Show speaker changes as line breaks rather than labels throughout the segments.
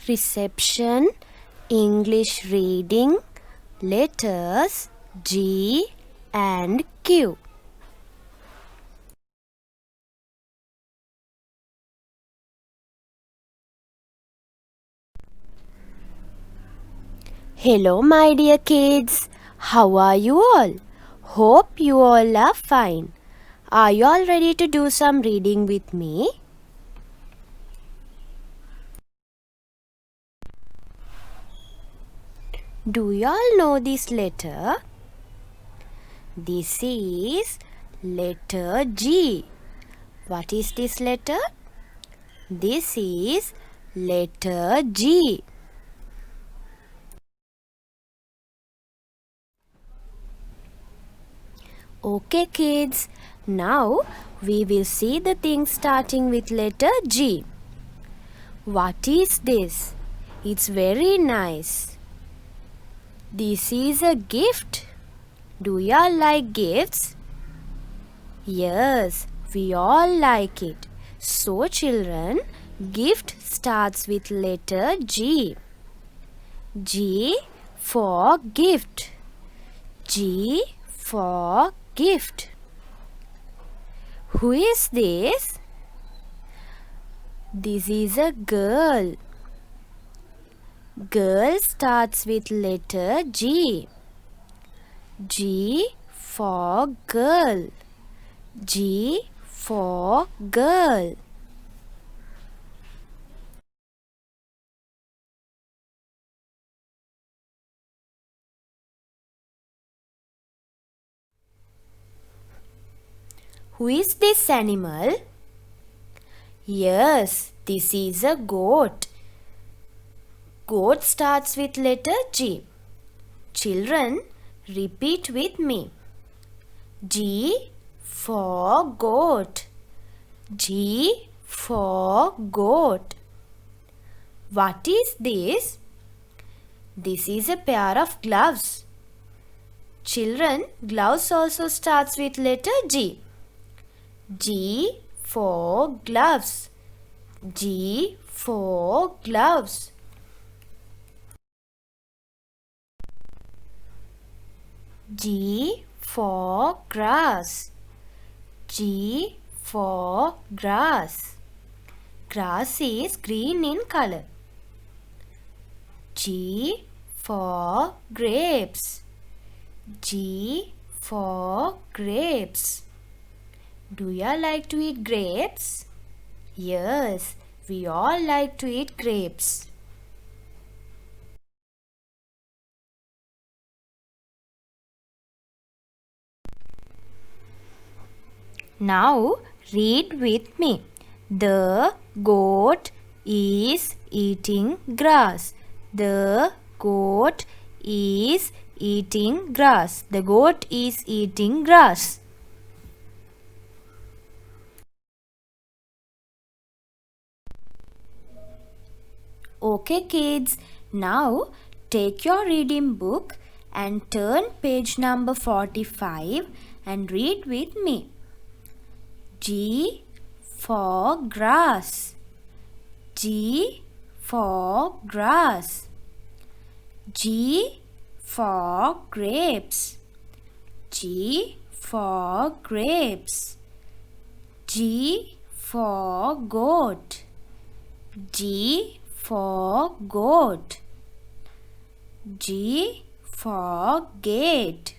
Reception, English reading, letters G and Q. Hello my dear kids, how are you all? Hope you all are fine. Are you all ready to do some reading with me? Do you all know this letter? This is letter G. What is this letter? This is letter G. Okay kids, now we will see the things starting with letter G. What is this? It's very nice. This is a gift. Do y'all like gifts? Yes, we all like it. So children, gift starts with letter G. G for gift. G for gift. Who is this? This is a girl. Girl starts with letter G. G for girl. G for girl. Who is this animal? Yes, this is a goat. Goat starts with letter G. Children, repeat with me. G for goat. G for goat. What is this? This is a pair of gloves. Children, gloves also starts with letter G. G for gloves. G for gloves. G for grass. G for grass. Grass is green in color. G for grapes. G for grapes. Do you like to eat grapes? Yes, we all like to eat grapes. Now read with me. The goat is eating grass. The goat is eating grass. The goat is eating grass. Okay kids, now take your reading book and turn page number 45 and read with me. G for grass. G for grass. G for grapes. G for grapes. G for goat. G for goat. G for gate.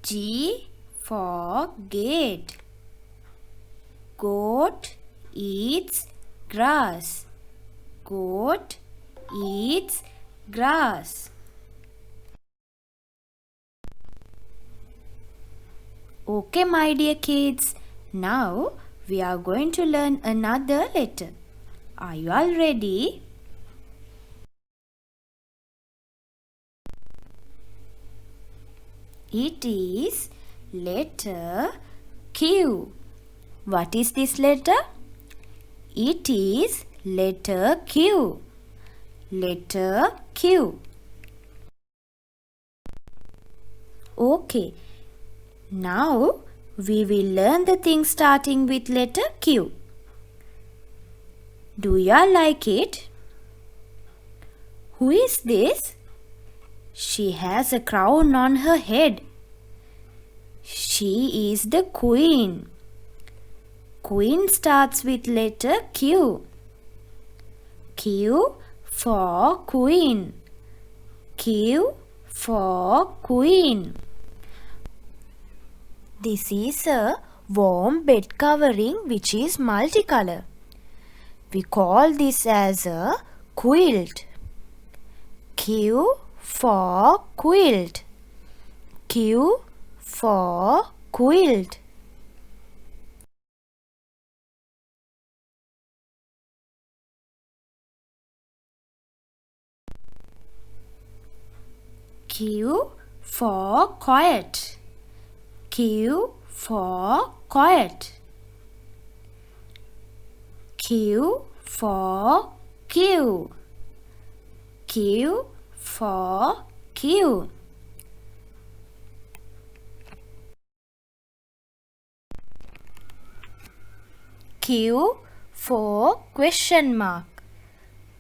G for gate. Goat eats grass. Goat eats grass. Okay, my dear kids, now we are going to learn another letter. Are you all ready? It is letter Q. What is this letter? It is letter Q. Letter Q. Okay. Now we will learn the things starting with letter Q. Do you like it? Who is this? She has a crown on her head. She is the queen. Queen starts with letter Q. Q for queen. Q for queen. This is a warm bed covering which is multicolor. We call this as a quilt. Q for quilt. Q for quilt. Q for quiet. Q for quiet. Q for Q. Q for Q. Q for question mark.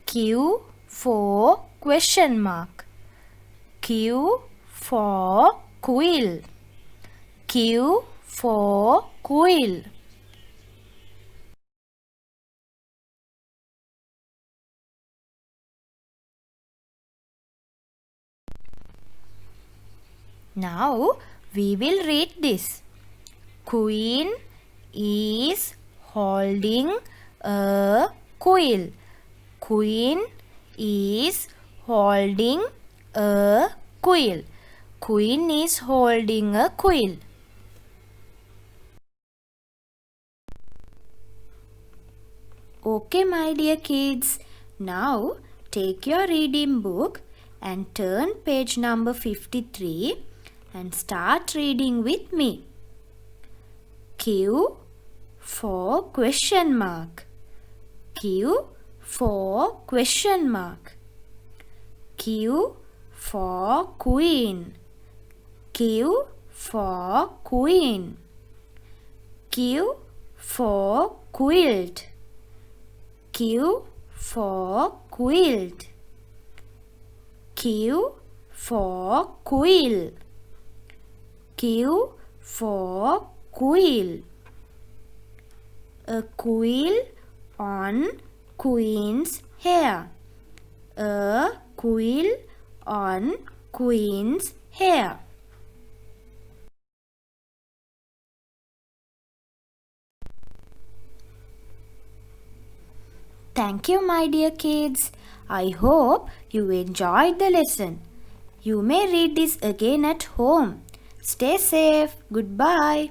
Q for question mark. Q for quill. Q for quill. Now we will read this. Queen is holding a quill. Queen is holding a quill. Queen is holding a quill. Okay, my dear kids. Now take your reading book and turn page number 53 and start reading with me. Q for question mark. Q for question mark. Q for queen. Q for queen. Q for quilt. Q for quilt. Q for quill. Q for quill. A quill on queen's hair. A quill on queen's hair. Thank you, my dear kids. I hope you enjoyed the lesson. You may read this again at home. Stay safe. Goodbye.